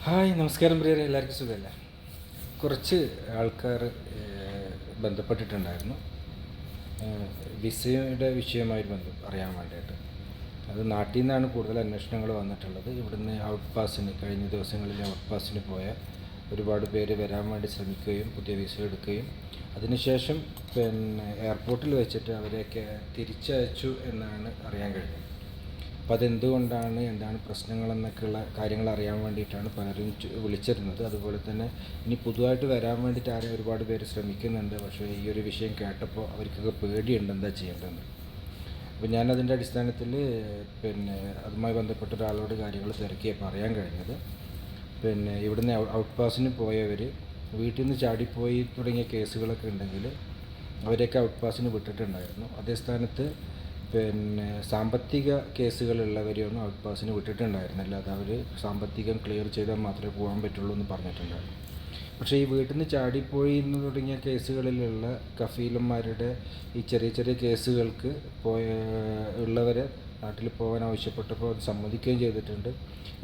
Hi നമസ്കാരം പ്രിയരെ, എല്ലാവർക്കും സുഖമല്ലേ? കുറച്ച് ആൾക്കാർ ബന്ധപ്പെട്ടിട്ടുണ്ടായിരുന്നു വിസയുടെ വിഷയമായി അറിയാൻ വേണ്ടിയിട്ട്. അത് നാട്ടിൽ നിന്നാണ് കൂടുതൽ അന്വേഷണങ്ങൾ വന്നിട്ടുള്ളത്. ഇവിടുന്ന് ഔട്ട് പാസിന് കഴിഞ്ഞ ദിവസങ്ങളിൽ ഔട്ട് പാസിന് പോയ ഒരുപാട് പേര് വരാൻ വേണ്ടി ശ്രമിക്കുകയും പുതിയ വിസ എടുക്കുകയും അതിനുശേഷം എയർപോർട്ടിൽ വെച്ചിട്ട് അവരെയൊക്കെ തിരിച്ചയച്ചു എന്നാണ് അറിയാൻ കഴിഞ്ഞത്. അപ്പോൾ അതെന്തുകൊണ്ടാണ്, എന്താണ് പ്രശ്നങ്ങളെന്നൊക്കെയുള്ള കാര്യങ്ങൾ അറിയാൻ വേണ്ടിയിട്ടാണ് പലരും വിളിച്ചിരുന്നത്. അതുപോലെ തന്നെ ഇനി പുതുതായിട്ട് വരാൻ വേണ്ടിയിട്ട് ഒരുപാട് പേര് ശ്രമിക്കുന്നുണ്ട്. പക്ഷേ ഈ ഒരു വിഷയം കേട്ടപ്പോൾ അവർക്കൊക്കെ പേടിയുണ്ട് എന്താ ചെയ്യേണ്ടതെന്ന്. അപ്പോൾ ഞാനതിൻ്റെ അടിസ്ഥാനത്തിൽ അതുമായി ബന്ധപ്പെട്ട ഒരാളോട് കാര്യങ്ങൾ തിരക്കിയപ്പോൾ അറിയാൻ കഴിഞ്ഞത്, ഇവിടുന്ന് ഔട്ട് പാസിന് പോയവർ വീട്ടിൽ നിന്ന് ചാടിപ്പോയി തുടങ്ങിയ കേസുകളൊക്കെ ഉണ്ടെങ്കിൽ അവരെയൊക്കെ ഔട്ട് പാസിന് വിട്ടിട്ടുണ്ടായിരുന്നു. അതേ സ്ഥാനത്ത് സാമ്പത്തിക കേസുകളുള്ളവരെയൊന്നും ഔട്ട് പാസിന് വിട്ടിട്ടുണ്ടായിരുന്നില്ല. അത് അവർ സാമ്പത്തികം ക്ലിയർ ചെയ്താൽ മാത്രമേ പോകാൻ പറ്റുള്ളൂ എന്ന് പറഞ്ഞിട്ടുണ്ടായിരുന്നു. പക്ഷേ ഈ വീട്ടിൽ നിന്ന് ചാടിപ്പോയി എന്ന് തുടങ്ങിയ കേസുകളിലുള്ള കഫീലന്മാരുടെ ഈ ചെറിയ ചെറിയ കേസുകൾക്ക് ഉള്ളവരെ നാട്ടിൽ പോകാൻ ആവശ്യപ്പെട്ടപ്പോൾ അത് സമ്മതിക്കുകയും ചെയ്തിട്ടുണ്ട്.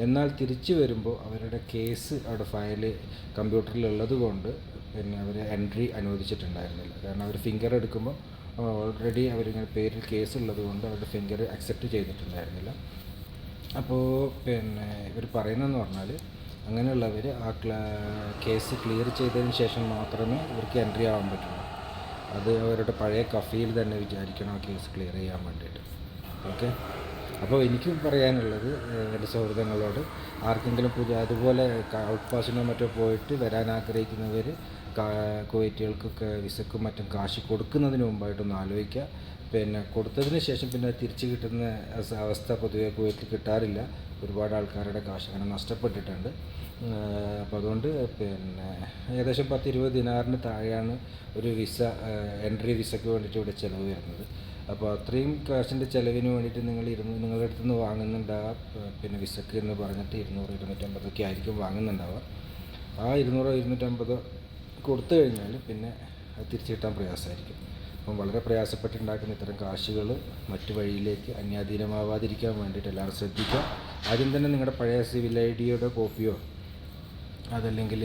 എന്നാൽ തിരിച്ചു വരുമ്പോൾ അവരുടെ കേസ് അവിടെ ഫയൽ കമ്പ്യൂട്ടറിലുള്ളത് കൊണ്ട് അവരെ എൻട്രി അനുവദിച്ചിട്ടുണ്ടായിരുന്നില്ല. കാരണം അവർ ഫിംഗർ എടുക്കുമ്പോൾ ഓൾറെഡി അവരിങ്ങനെ പേരിൽ കേസ് ഉള്ളത് കൊണ്ട് അവരുടെ ഫിംഗർ അക്സെപ്റ്റ് ചെയ്തിട്ടുണ്ടായിരുന്നില്ല. അപ്പോൾ ഇവർ പറയുന്നതെന്ന് പറഞ്ഞാൽ അങ്ങനെയുള്ളവർ കേസ് ക്ലിയർ ചെയ്തതിന് ശേഷം മാത്രമേ ഇവർക്ക് എൻട്രി ആവാൻ പറ്റുള്ളൂ. അത് അവരുടെ പഴയ കഫീൽ തന്നെ വിചാരിക്കണം ആ കേസ് ക്ലിയർ ചെയ്യാൻ വേണ്ടിയിട്ട്. ഓക്കെ, അപ്പോൾ എനിക്ക് പറയാനുള്ളത് എൻ്റെ സൗഹൃദങ്ങളോട്, ആർക്കെങ്കിലും പുതിയ അതുപോലെ ഔട്ട് പാസിനോ മറ്റോ പോയിട്ട് വരാൻ ആഗ്രഹിക്കുന്നവർ കുവൈറ്റുകൾക്കൊക്കെ വിസക്കും മറ്റും കാശ് കൊടുക്കുന്നതിന് മുമ്പായിട്ടൊന്ന് ആലോചിക്കുക. കൊടുത്തതിന് ശേഷം പിന്നെ തിരിച്ച് കിട്ടുന്ന അവസ്ഥ പൊതുവെ കുവൈറ്റിൽ കിട്ടാറില്ല. ഒരുപാട് ആൾക്കാരുടെ കാശ് അങ്ങനെ നഷ്ടപ്പെട്ടിട്ടുണ്ട്. അപ്പോൾ അതുകൊണ്ട് ഏകദേശം 10-20 ദിനാറിന് താഴെയാണ് ഒരു വിസ എൻട്രി വിസയ്ക്ക് വേണ്ടിയിട്ട് ഇവിടെ ചിലവ് വരുന്നത്. അപ്പോൾ അത്രയും കാശിൻ്റെ ചിലവിന് വേണ്ടിയിട്ട് നിങ്ങളുടെ അടുത്ത് നിന്ന് വാങ്ങുന്നുണ്ടാവുക വിസക്ക് എന്ന് പറഞ്ഞിട്ട് 200-250 ആയിരിക്കും വാങ്ങുന്നുണ്ടാവുക. ആ 200-250 കൊടുത്തു കഴിഞ്ഞാൽ പിന്നെ അത് തിരിച്ചു കിട്ടാൻ പ്രയാസമായിരിക്കും. അപ്പം വളരെ പ്രയാസപ്പെട്ടുണ്ടാക്കുന്ന ഇത്തരം കാശുകൾ മറ്റു വഴിയിലേക്ക് അന്യാധീനമാവാതിരിക്കാൻ വേണ്ടിയിട്ട് എല്ലാവരും ശ്രദ്ധിക്കുക. ആദ്യം തന്നെ നിങ്ങളുടെ പഴയ സിവിൽ ഐ.ഡിയുടെ കോപ്പിയോ അതല്ലെങ്കിൽ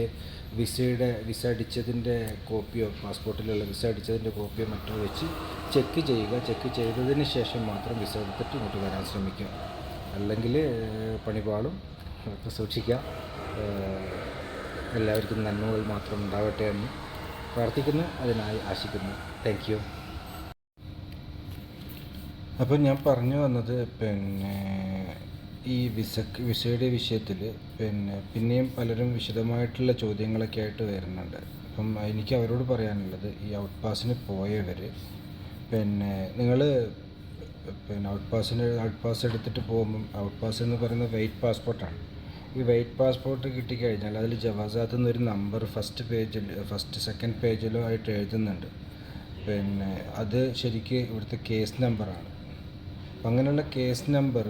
വിസ അടിച്ചതിൻ്റെ കോപ്പിയോ, പാസ്പോർട്ടിലുള്ള വിസ അടിച്ചതിൻ്റെ കോപ്പിയോ മറ്റോ വെച്ച് ചെക്ക് ചെയ്യുക. ചെക്ക് ചെയ്തതിന് ശേഷം മാത്രം വിസ എടുത്തിട്ട് ഇങ്ങോട്ട് വരാൻ ശ്രമിക്കുക. അല്ലെങ്കിൽ പണിപാളും. ഒക്കെ സൂക്ഷിക്കുക. എല്ലാവർക്കും നന്മകൾ മാത്രം ഉണ്ടാവട്ടെ എന്ന് പ്രാർത്ഥിക്കുന്നു, അതിനായി ആശിക്കുന്നു. Thank you. അപ്പോൾ ഞാൻ പറഞ്ഞു വന്നത് ഈ വിസയുടെ വിഷയത്തിൽ പിന്നെയും പലരും വിശദമായിട്ടുള്ള ചോദ്യങ്ങളൊക്കെ ആയിട്ട് വരുന്നുണ്ട്. അപ്പം എനിക്ക് അവരോട് പറയാനുള്ളത്, ഈ ഔട്ട് പാസിന് പോയവർ നിങ്ങൾ ഔട്ട് പാസ് എടുത്തിട്ട് പോകുമ്പം, ഔട്ട് പാസ് എന്ന് പറയുന്നത് വെയിറ്റ് പാസ്പോർട്ടാണ്. ഈ വെയിറ്റ് പാസ്പോർട്ട് കിട്ടിക്കഴിഞ്ഞാൽ അതിൽ ജവാസാത്ത് എന്നൊരു നമ്പർ സെക്കൻഡ് പേജിലോ ആയിട്ട് എഴുതുന്നുണ്ട്. അത് ശരിക്ക് ഇവിടുത്തെ കേസ് നമ്പറാണ്. അപ്പം അങ്ങനെയുള്ള കേസ് നമ്പർ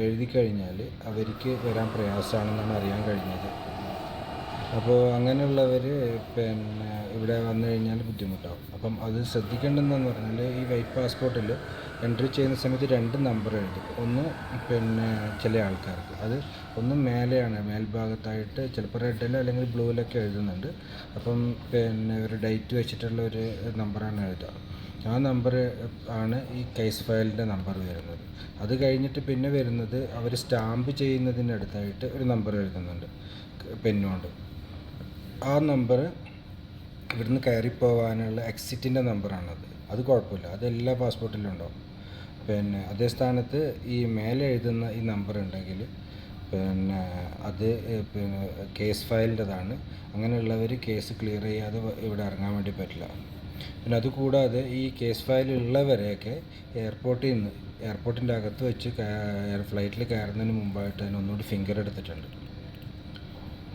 എഴുതി കഴിഞ്ഞാൽ അവർക്ക് വരാൻ പ്രയാസമാണെന്നാണ് അറിയാൻ കഴിഞ്ഞത്. അപ്പോൾ അങ്ങനെയുള്ളവർ ഇവിടെ വന്നു കഴിഞ്ഞാൽ ബുദ്ധിമുട്ടാവും. അപ്പം അത് ശ്രദ്ധിക്കേണ്ടതെന്ന് പറഞ്ഞാൽ, ഈ വൈറ്റ് പാസ്പോർട്ടിൽ എൻട്രി ചെയ്യുന്ന സമയത്ത് 2 നമ്പർ എഴുതും. ഒന്ന് ചില ആൾക്കാർക്ക് അത് ഒന്ന് മേലെയാണ്, മേൽഭാഗത്തായിട്ട് ചിലപ്പോൾ റെഡിലോ അല്ലെങ്കിൽ ബ്ലൂവിലൊക്കെ എഴുതുന്നുണ്ട്. അപ്പം ഒരു ഡേറ്റ് വെച്ചിട്ടുള്ള ഒരു നമ്പറാണ് എഴുതുക. ആ നമ്പർ ആണ് ഈ കേസ് ഫയലിൻ്റെ നമ്പർ വരുന്നത്. അത് കഴിഞ്ഞിട്ട് പിന്നെ വരുന്നത് അവർ സ്റ്റാമ്പ് ചെയ്യുന്നതിനടുത്തായിട്ട് ഒരു നമ്പർ എഴുതുന്നുണ്ട് പെന്നുകൊണ്ട്. ആ നമ്പർ ഇവിടുന്ന് കയറിപ്പോവാനുള്ള എക്സിറ്റിൻ്റെ നമ്പറാണത്. അത് കുഴപ്പമില്ല, അത് എല്ലാ പാസ്പോർട്ടിലും ഉണ്ടാവും. അതേ സ്ഥാനത്ത് ഈ മേലെ എഴുതുന്ന ഈ നമ്പർ ഉണ്ടെങ്കിൽ അത് കേസ് ഫയലിൻ്റെതാണ്. അങ്ങനെയുള്ളവർ കേസ് ക്ലിയർ ചെയ്യാതെ ഇവിടെ ഇറങ്ങാൻ വേണ്ടി പറ്റില്ല. പിന്നെ അതുകൂടാതെ ഈ കേസ് ഫയലുള്ളവരെയൊക്കെ എയർപോർട്ടിൻ്റെ അകത്ത് വെച്ച് ഫ്ലൈറ്റിൽ കയറുന്നതിന് മുമ്പായിട്ട് അതിനൊന്നുകൂടി ഫിംഗർ എടുത്തിട്ടുണ്ട്.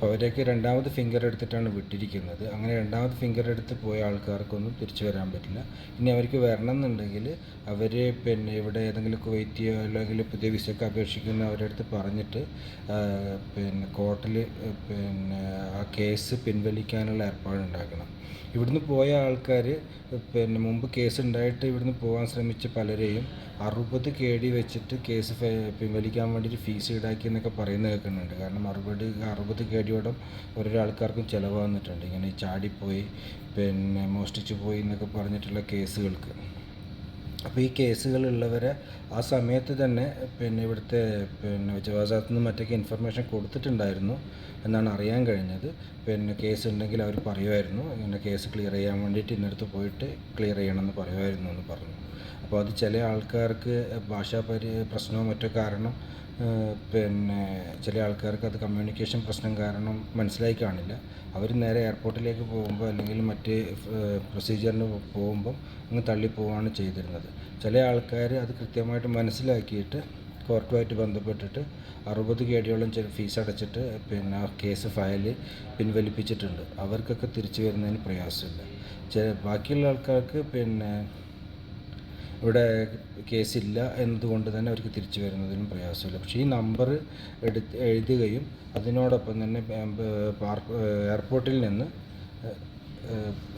അപ്പോൾ അവരൊക്കെ രണ്ടാമത് ഫിംഗർ എടുത്തിട്ടാണ് വിട്ടിരിക്കുന്നത്. അങ്ങനെ രണ്ടാമത് ഫിംഗർ എടുത്ത് പോയ ആൾക്കാർക്കൊന്നും തിരിച്ചു വരാൻ പറ്റില്ല. ഇനി അവർക്ക് വരണം എന്നുണ്ടെങ്കിൽ അവർ പിന്നെ ഇവിടെ ഏതെങ്കിലും കുവൈറ്റിയോ അല്ലെങ്കിൽ പുതിയ വിസയ്ക്ക് അപേക്ഷിക്കുന്ന അവരുടെ അടുത്ത് പറഞ്ഞിട്ട് പിന്നെ കോർട്ടിൽ പിന്നെ ആ കേസ് പിൻവലിക്കാനുള്ള ഏർപ്പാടുണ്ടാക്കണം. ഇവിടുന്ന് പോയ ആൾക്കാർ പിന്നെ മുമ്പ് കേസ് ഉണ്ടായിട്ട് ഇവിടുന്ന് പോകാൻ ശ്രമിച്ച പലരെയും 60 KD വെച്ചിട്ട് കേസ് പിൻവലിക്കാൻ വേണ്ടിയിട്ട് ഫീസ് ഈടാക്കി എന്നൊക്കെ പറയുന്നത് കേൾക്കുന്നുണ്ട്. കാരണം 60 KDയോളം ഓരോ ആൾക്കാർക്കും ചിലവ് വന്നിട്ടുണ്ട് ഇങ്ങനെ ചാടിപ്പോയി പിന്നെ മോഷ്ടിച്ചു പോയി എന്നൊക്കെ പറഞ്ഞിട്ടുള്ള കേസുകൾക്ക്. അപ്പോൾ ഈ കേസുകളുള്ളവരെ ആ സമയത്ത് തന്നെ പിന്നെ ഇവിടുത്തെ പിന്നെ ജവാസാത്തിൽ നിന്ന് മറ്റൊക്കെ ഇൻഫർമേഷൻ കൊടുത്തിട്ടുണ്ടായിരുന്നു എന്നാണ് അറിയാൻ കഴിഞ്ഞത്. പിന്നെ കേസ് ഉണ്ടെങ്കിൽ അവർ പറയുമായിരുന്നു ഇങ്ങനെ കേസ് ക്ലിയർ ചെയ്യാൻ വേണ്ടിയിട്ട് ഇന്നടുത്ത് പോയിട്ട് ക്ലിയർ ചെയ്യണമെന്ന് പറയുമായിരുന്നു എന്ന് പറഞ്ഞു. അപ്പോൾ അത് ചില ആൾക്കാർക്ക് പ്രശ്നമോ മറ്റോ കാരണം പിന്നെ ചില ആൾക്കാർക്ക് അത് കമ്മ്യൂണിക്കേഷൻ പ്രശ്നം കാരണം മനസ്സിലായി കാണില്ല. അവർ നേരെ എയർപോർട്ടിലേക്ക് പോകുമ്പോൾ അല്ലെങ്കിൽ മറ്റ് പ്രൊസീജിയറിന് പോകുമ്പം അങ്ങ് തള്ളിപ്പോവുകയാണ് ചെയ്തിരുന്നത്. ചില ആൾക്കാർ അത് കൃത്യമായിട്ട് മനസ്സിലാക്കിയിട്ട് കോർട്ടുമായിട്ട് ബന്ധപ്പെട്ടിട്ട് 60 KDയോളം ഫീസ് അടച്ചിട്ട് പിന്നെ ആ കേസ് ഫയൽ പിൻവലിപ്പിച്ചിട്ടുണ്ട്. അവർക്കൊക്കെ തിരിച്ചു വരുന്നതിന് പ്രയാസമില്ല. ബാക്കിയുള്ള ആൾക്കാർക്ക് പിന്നെ ഇവിടെ കേസില്ല എന്നതുകൊണ്ട് തന്നെ അവർക്ക് തിരിച്ചു വരുന്നതിനും പ്രയാസമില്ല. പക്ഷേ ഈ നമ്പർ എഴുതുകയും അതിനോടൊപ്പം തന്നെ എയർപോർട്ടിൽ നിന്ന്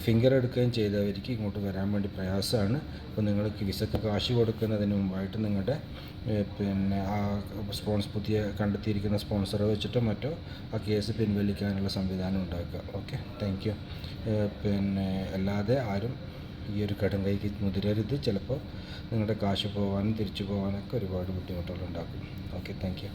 ഫിംഗർ എടുക്കുകയും ചെയ്തവർക്ക് ഇങ്ങോട്ട് വരാൻ വേണ്ടി പ്രയാസമാണ്. അപ്പോൾ നിങ്ങൾക്ക് വിസക്ക് കാശ് കൊടുക്കുന്നതിന് മുമ്പായിട്ട് നിങ്ങളുടെ പിന്നെ ആ പുതിയ കണ്ടെത്തിയിരിക്കുന്ന സ്പോൺസറെ വെച്ചിട്ടോ മറ്റോ ആ കേസ് പിൻവലിക്കാനുള്ള സംവിധാനം ഉണ്ടാക്കുക. Okay, thank you. പിന്നെ അല്ലാതെ ആരും ഈ ഒരു കടുംകൈക്ക് മുതിരരുത്. ചിലപ്പോൾ നിങ്ങളുടെ കാശ് പോകാനും തിരിച്ചു പോകാനൊക്കെ ഒരുപാട് ബുദ്ധിമുട്ടുകൾ ഉണ്ടാക്കും. Okay, thank you.